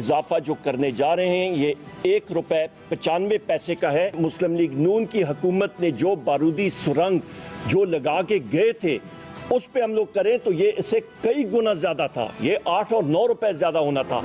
इजाफा जो करने जा रहे हैं ये 1 रुपए 95 पैसे का है। मुस्लिम लीग नून की हुकूमत ने जो बारूदी सुरंग जो लगा के गए थे उस पे हम लोग करें तो ये इससे कई गुना ज्यादा था, ये 8 और 9 रुपए ज्यादा होना था।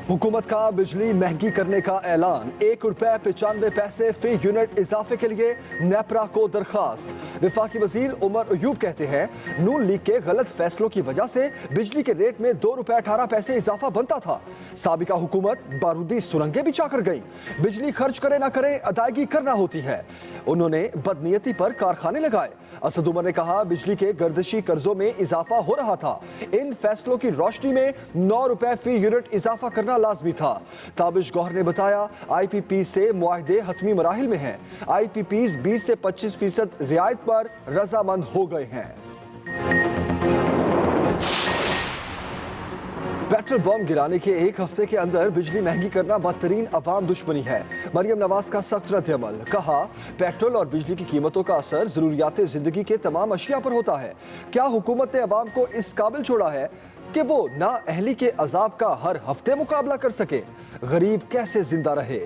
हुकूमत का बिजली महंगी करने का ऐलान, 1 रुपए 95 पैसे फी यूनिट इजाफे के लिए नेपरा को दरखास्त। विफाकी वजीर उमर अयूब कहते हैं नून लीग के गलत फैसलों की वजह से बिजली के रेट में 2 रुपए 18 पैसे इजाफा बनता था। साबिका हुकूमत बारूदी सुरंगें बिछा कर गई। बिजली खर्च करे ना करे अदायगी करना होती है। उन्होंने बदनीयती पर कारखाने लगाए। असद उमर ने कहा बिजली के गर्दिशी कर्जों में इजाफा हो रहा था। इन फैसलों की रोशनी में 9 रुपए फी यूनिट इजाफा करना लाजमी था। ताबिश गौहर ने बताया IPP से मुआहदे हतमी मराहिल में हैं। IPPs 20 से 25% रियायत पर रजामंद हो गए हैं। पेट्रोल बम गिराने के 1 हफ्ते के अंदर बिजली महंगी करना बदतरीन अवाम दुश्मनी है। मरियम नवाज का सख्त रद्द-ए-अमल, कहा पेट्रोल और बिजली की कीमतों का असर जरूरियात जिंदगी के तमाम अशिया पर होता है। क्या हुकूमत ने अवाम को इस काबिल छोड़ा है कि वो ना अहली के अजाब का हर हफ्ते मुकाबला कर सके? गरीब कैसे जिंदा रहे?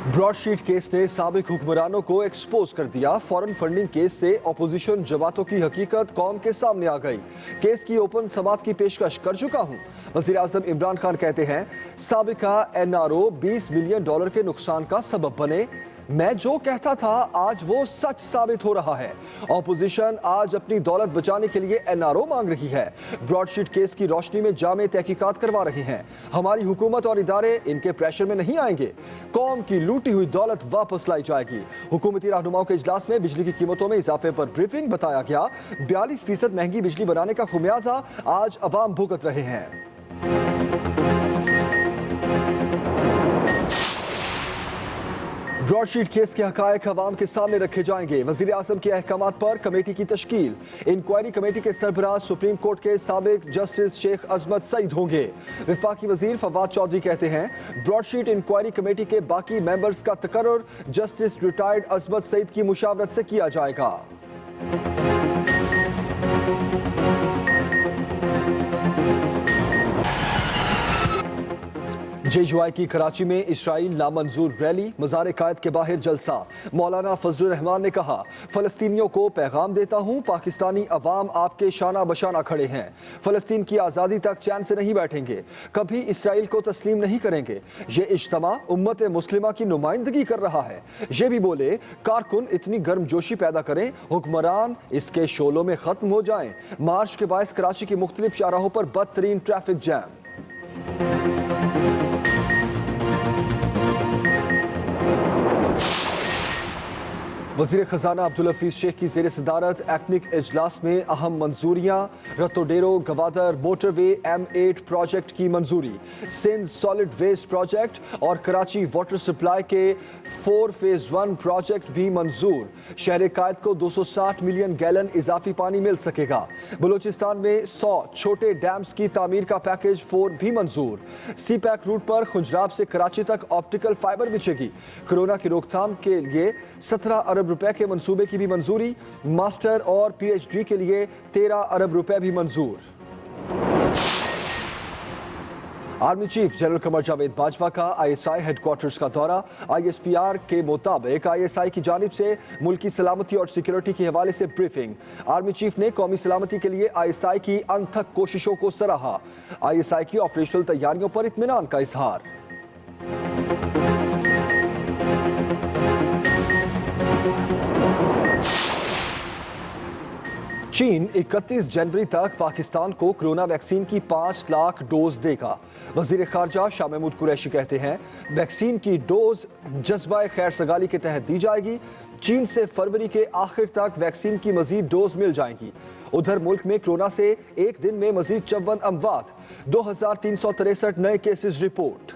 ब्रॉडशीट केस ने साबिक हुक्मरानों को एक्सपोज कर दिया। फॉरेन फंडिंग केस से अपोजिशन जमातों की हकीकत कौम के सामने आ गई। केस की ओपन समात की पेशकश कर चुका हूं। वजीर आजम इमरान खान कहते हैं साबिका NRO $20 मिलियन के नुकसान का सबब बने। मैं जो कहता था आज वो सच साबित हो रहा है। ऑपोजिशन आज अपनी दौलत बचाने के लिए NRO मांग रही है। ब्रॉडशीट केस की रोशनी में जामे तहकीकात करवा रहे हैं। हमारी हुकूमत और इदारे इनके प्रेशर में नहीं आएंगे। कौम की लूटी हुई दौलत वापस लाई जाएगी। हुकूमती रहनुमाओं के इजलास में बिजली की कीमतों में इजाफे पर ब्रीफिंग, बताया गया 42% महंगी बिजली बनाने का खुमियाजा आज अवाम भुगत रहे हैं। ब्रॉडशीट केस के हकायक अवाम के सामने रखे जाएंगे। वजीर आजम के अहकामात पर कमेटी की तश्कील। इंक्वायरी कमेटी के सरबराह सुप्रीम कोर्ट के साबिक जस्टिस शेख अजमत सईद होंगे। विफाकी वजीर फवाद चौधरी कहते हैं ब्रॉडशीट इंक्वायरी कमेटी के बाकी मेंबर्स का तकर्रुर जस्टिस रिटायर्ड अजमत सईद की मुशावरत से किया जाएगा। JUI की कराची में इसराइल नामंजूर रैली, मज़ार कायद के बाहर जलसा। मौलाना फजलुर रहमान ने कहा फलस्तीनियों को पैगाम देता हूं पाकिस्तानी अवाम आपके शाना बशाना खड़े हैं। फलस्तीन की आज़ादी तक चैन से नहीं बैठेंगे, कभी इसराइल को तस्लीम नहीं करेंगे। ये इज्तिमा उम्मत मुस्लिमा की नुमाइंदगी कर रहा है। ये भी बोले कारकुन इतनी गर्मजोशी पैदा करें हुक्मरान इसके शोलों में खत्म हो जाएं। मार्च के बायस कराची की मुख्तलिफ शाहराहों पर बदतरीन ट्रैफिक जैम। वज़ीर ख़जाना अब्दुल हफीज़ शेख की ज़ेर सदारत एक्निक इजलास में अहम मंजूरियाँ। Ratodero Gwadar motorway M8 project की मंजूरी। सिंध सॉलिड वेस्ट प्रोजेक्ट और कराची वाटर सप्लाई के 4 फेज़ 1 प्रोजेक्ट भी मंजूर। शहर कायद को 260 मिलियन गैलन इजाफी पानी मिल सकेगा। बलूचिस्तान में 100 छोटे डैम्स की तामीर का पैकेज 4 भी मंजूर। CPEC रूट पर खुंजराब से कराची तक ऑप्टिकल फाइबर बिछेगी। कोरोना की रोकथाम के लिए 17 अरब रुपए के मंसूबे की भी मंजूरी। मास्टर और PhD के लिए 13 अरब रुपए भी मंजूर। Army chief general Qamar Javed Bajwa का ISI हेडक्वार्टर्स का दौरा। ISPR के मुताबिक ISI की जानिब से मुल्की सलामती और सिक्योरिटी के हवाले से ब्रीफिंग। आर्मी चीफ ने कौमी सलामती के लिए ISI की अनथक कोशिशों को सराहा। ISI की ऑपरेशनल तैयारियों पर इत्मीनान का इजहार। चीन 31 जनवरी तक पाकिस्तान को कोरोना वैक्सीन की 5 लाख डोज देगा। वजीर खारजा शाह महमूद कुरैशी कहते हैं वैक्सीन की डोज जज्बा खैर सगाली के तहत दी जाएगी। चीन से फरवरी के आखिर तक वैक्सीन की मजीद डोज मिल जाएंगी। उधर मुल्क में कोरोना से एक दिन में मजीद 54 अमवात, 2363 नए केसेस रिपोर्ट।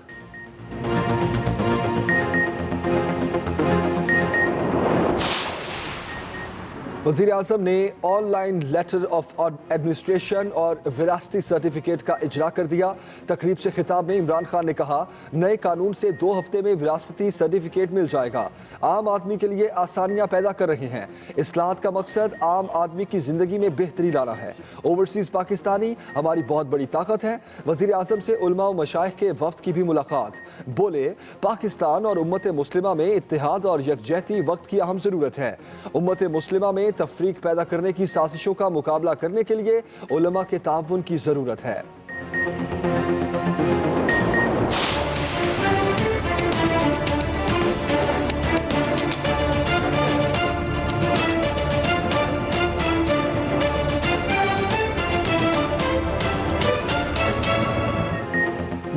वज़ीर आज़म ने ऑनलाइन लेटर ऑफ एडमिनिस्ट्रेशन और विरासती सर्टिफिकेट का इजरा कर दिया। तकरीब से खिताब में इमरान खान ने कहा, नए कानून से 2 हफ्ते में विरासती सर्टिफिकेट मिल जाएगा। आम आदमी के लिए आसानियां पैदा कर रहे हैं। इस्लाहत का मकसद आम आदमी की जिंदगी में बेहतरी लाना है। ओवरसीज पाकिस्तानी हमारी बहुत बड़ी ताकत है। वज़ीर आज़म से उलमा व मशाइख के वफ्द की भी मुलाकात। बोले, पाकिस्तान और उम्मत मुस्लिमा में इत्तेहाद और यकजहती वक्त की अहम ज़रूरत है। उम्मत मुस्लिमा में तफरीक पैदा करने की साजिशों का मुकाबला करने के लिए उलमा के ताउन की जरूरत है।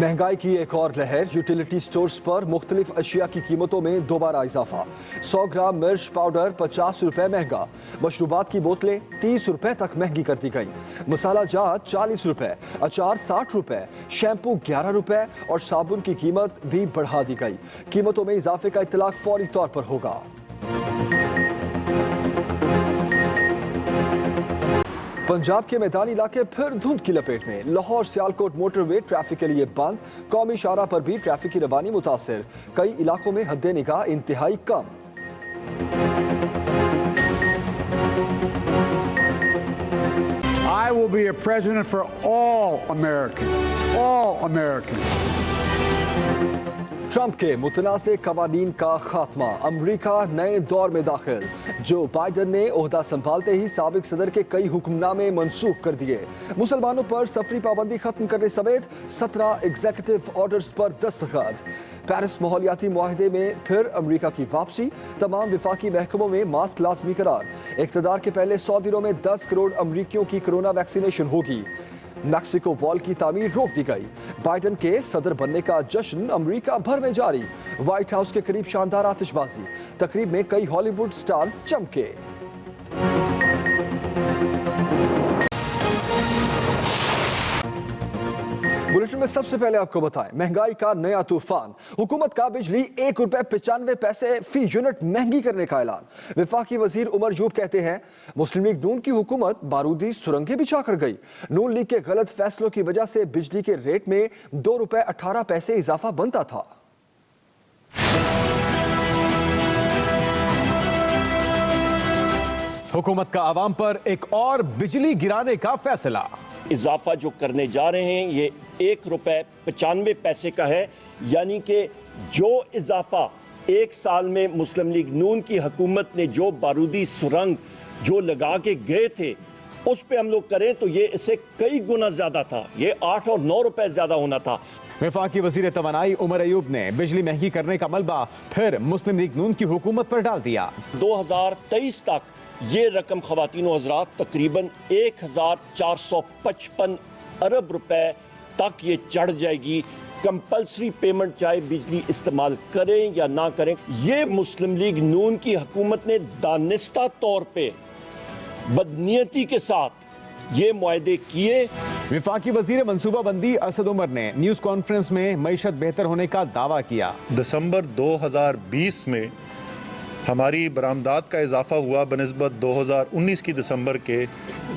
महंगाई की एक और लहर। यूटिलिटी स्टोर्स पर मुख्तलिफ अशिया की कीमतों में दोबारा इजाफा। 100 ग्राम मिर्च पाउडर 50 रुपए महंगा। मशरूबात की बोतलें 30 रुपए तक महंगी कर दी गई। मसाला जात 40 रुपए, अचार 60 रुपए, शैम्पू 11 रुपए और साबुन की कीमत भी बढ़ा दी गई। कीमतों में इजाफे का इतलाक फौरी तौर पर होगा। पंजाब के मैदानी इलाके फिर धुंध की लपेट में। लाहौर सियालकोट मोटरवे ट्रैफिक के लिए बंद। कौमी शाहराह पर भी ट्रैफिक की रवानी मुतासिर। कई इलाकों में हद्दे निगाह इंतहाई कम। I will be a president for all Americans. All Americans. Trump के मुतनाज़े कवानीन का खात्मा। अमरीका नए दौर में दाखिल। जो बाइडन ने ओहदा संभालते ही साबिक सदर के कई हुक्मनामे मनसूख कर दिए। मुसलमानों पर सफरी पाबंदी खत्म करने समेत 17 एग्जीक्यूटिव ऑर्डर्स पर दस्तखत। पेरिस माहौलियाती मुआहदे में फिर अमरीका की वापसी। तमाम विफाकी महकमों में मास्क लाजमी करार। इक़्तिदार के पहले 100 दिनों में 10 करोड़ अमरीकियों की कोरोना वैक्सीनेशन होगी। मैक्सिको वॉल की तामीर रोक दी गई। बाइडन के सदर बनने का जश्न अमेरिका भर में जारी। व्हाइट हाउस के करीब शानदार आतिशबाजी। तकरीब में कई हॉलीवुड स्टार्स चमके। बुलेटिन में सबसे पहले आपको बताएं, महंगाई का नया तूफान। हुकूमत का बिजली 1 रुपए 95 पैसे फी यूनिट महंगी करने का ऐलान। विफाकी वजीर उमर यूब कहते हैं, मुस्लिम लीग नून की हुकूमत बारूदी सुरंगें बिछा कर गई। नून लीग के गलत फैसलों की वजह से बिजली के रेट में 2 रुपए 18 पैसे इजाफा बनता था। हुकूमत का आवाम पर एक और बिजली गिराने का फैसला। इजाफा जो करने जा रहे हैं ये 1 रुपए 95 पैसे का है। यानी कि जो इजाफा 1 साल में मुस्लिम लीग नून की हुकूमत ने जो बारूदी सुरंग जो लगा के गए थे उस पे हम लोग करें तो ये इससे कई गुना ज्यादा था। ये 8 और 9 रुपए ज्यादा होना था। वफाकी वजीर तवानाई उमर अयूब ने बिजली महंगी करने का मलबा फिर मुस्लिम लीग नून की हुकूमत पर डाल दिया। 2023 तक ये रकम ख़वातीनो हज़रात तकरीबन 1455 अरब रुपए तक ये चढ़ जाएगी। कंपल्सरी पेमेंट चाहे बिजली इस्तेमाल करें या ना करें। ये मुस्लिम लीग नून की हुकूमत ने दानिस्ता तौर पे बदनीयती के साथ ये मुआहदे किए। विफाकी वजीर मनसूबाबंदी असद उमर ने न्यूज कॉन्फ्रेंस में मईशत बेहतर होने का दावा किया। दिसंबर 2020 में हमारी बरामदात का इजाफा हुआ बनिस्बत 2019 की दिसंबर के।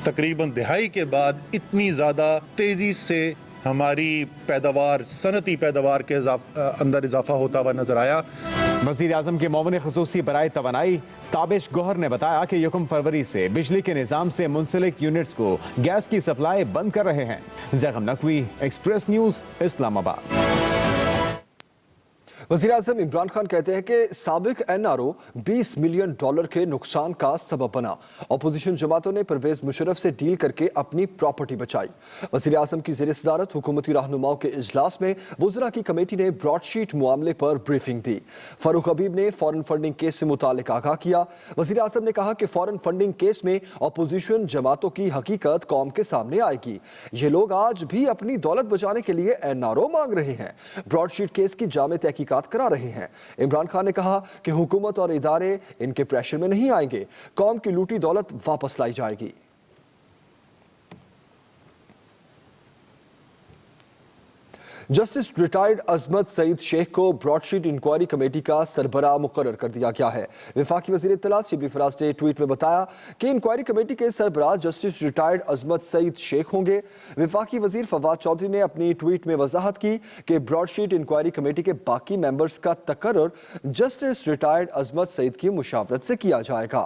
तकरीबन दिहाई के बाद इतनी ज़्यादा तेज़ी से हमारी पैदावार, सनती पैदावार के अंदर इजाफा होता हुआ नजर आया। वज़ीर आज़म के मोमिन ख़ुसूसी बराए तवानाई ताबिश गौहर ने बताया कि 1 फरवरी से बिजली के निज़ाम से मुंसलिक यूनिट्स को गैस की सप्लाई बंद कर रहे हैं। Zaigham Naqvi, express news, Islamabad. वज़ीर आज़म इमरान खान कहते हैं कि साबिक NRO $20 मिलियन के नुकसान का सबब बना। अपोजिशन जमातों ने परवेज मुशर्रफ से डील करके अपनी प्रॉपर्टी बचाई। वज़ीर आज़म की ज़ेर सदारत हुकूमती रहनुमाओं के इजलास में वज़रा की कमेटी ने ब्रॉडशीट मामले पर ब्रीफिंग दी। फारूक हबीब ने फॉरेन फंडिंग केस से मुतालिक आगाह किया। वज़ीर आज़म ने कहा कि फॉरेन फंडिंग केस में अपोजिशन जमातों की हकीकत कौम के सामने आएगी। ये लोग आज भी अपनी दौलत बचाने के लिए NRO मांग रहे हैं। ब्रॉडशीट केस की जामे तहकीकात करा रहे हैं। इमरान खान ने कहा कि हुकूमत और इदारे इनके प्रेशर में नहीं आएंगे। कौम की लूटी दौलत वापस लाई जाएगी। जस्टिस रिटायर्ड अजमत सईद शेख को ब्रॉडशीट इंक्वायरी कमेटी का सरबराह मुकर्रर कर दिया गया है। वफाकी वजीर इत्तलात शिबली फराज ने ट्वीट में बताया कि इंक्वायरी कमेटी के सरबराह जस्टिस रिटायर्ड अजमत सईद शेख होंगे। वफाकी वजीर फवाद चौधरी ने अपनी ट्वीट में वजाहत की कि ब्रॉडशीट इंक्वायरी कमेटी के बाकी मेंबर्स का तकर्रुर जस्टिस रिटायर्ड अजमत सईद की मुशावरत से किया जाएगा।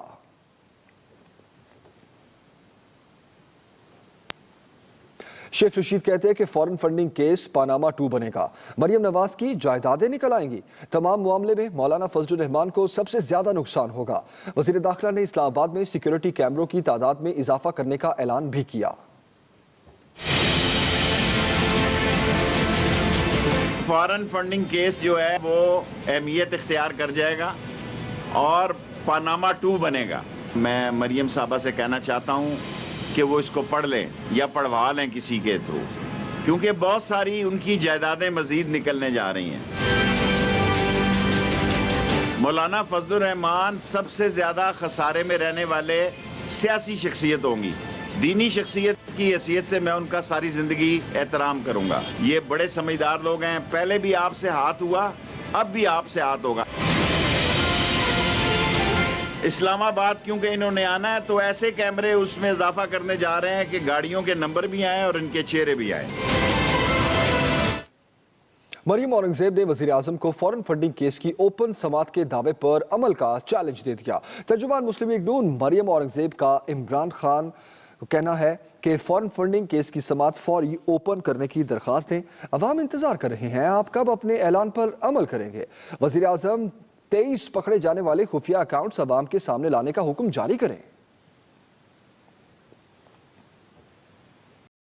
शेख रशीद कहते हैं कि फॉरेन फंडिंग केस पानामा 2 बनेगा। मरियम नवाज की जायदादें निकल आएंगी। तमाम मामले में मौलाना फजलुर रहमान को सबसे ज्यादा नुकसान होगा। वजीर दाखिला ने इस्लामाबाद में सिक्योरिटी कैमरों की तादाद में इजाफा करने का ऐलान भी किया। फॉरेन फंडिंग केस जो है वो अहमियत इख्तियार कर जाएगा और पानामा 2 बनेगा। मैं मरियम साहबा से कहना चाहता हूँ कि वो इसको पढ़ लें या पढ़वा लें किसी के थ्रू, क्योंकि बहुत सारी उनकी जायदादें मजीद निकलने जा रही हैं। मौलाना फजलुर रहमान सबसे ज़्यादा खसारे में रहने वाले सियासी शख्सियत होंगी। दीनी शख्सियत की हैसियत से मैं उनका सारी ज़िंदगी एहतराम करूँगा। ये बड़े समझदार लोग हैं, पहले भी आपसे हाथ हुआ, अब भी आपसे हाथ होगा। इस्लामाबाद क्योंकि इन्होंने आना है तो ऐसे कैमरे उसमें इजाफा करने जा रहे हैं कि गाड़ियों के नंबर भी आए और इनके चेहरे भी आए। मरियम औरंगजेब ने वजीर आजम को फॉरेन फंडिंग केस की ओपन समाअत के दावे पर अमल का चैलेंज दे दिया। तर्जुमान मुस्लिम लीग नून मरियम औरंगजेब का इमरान खान कहना है कि फॉरेन फंडिंग केस की समाअत फौरी ओपन करने की दरखास्त दें। अवाम इंतजार कर रहे हैं, आप कब अपने ऐलान पर अमल करेंगे। वजीर आजम 23 पकड़े जाने वाले खुफिया अकाउंट्स अवाम के सामने लाने का हुक्म जारी करें।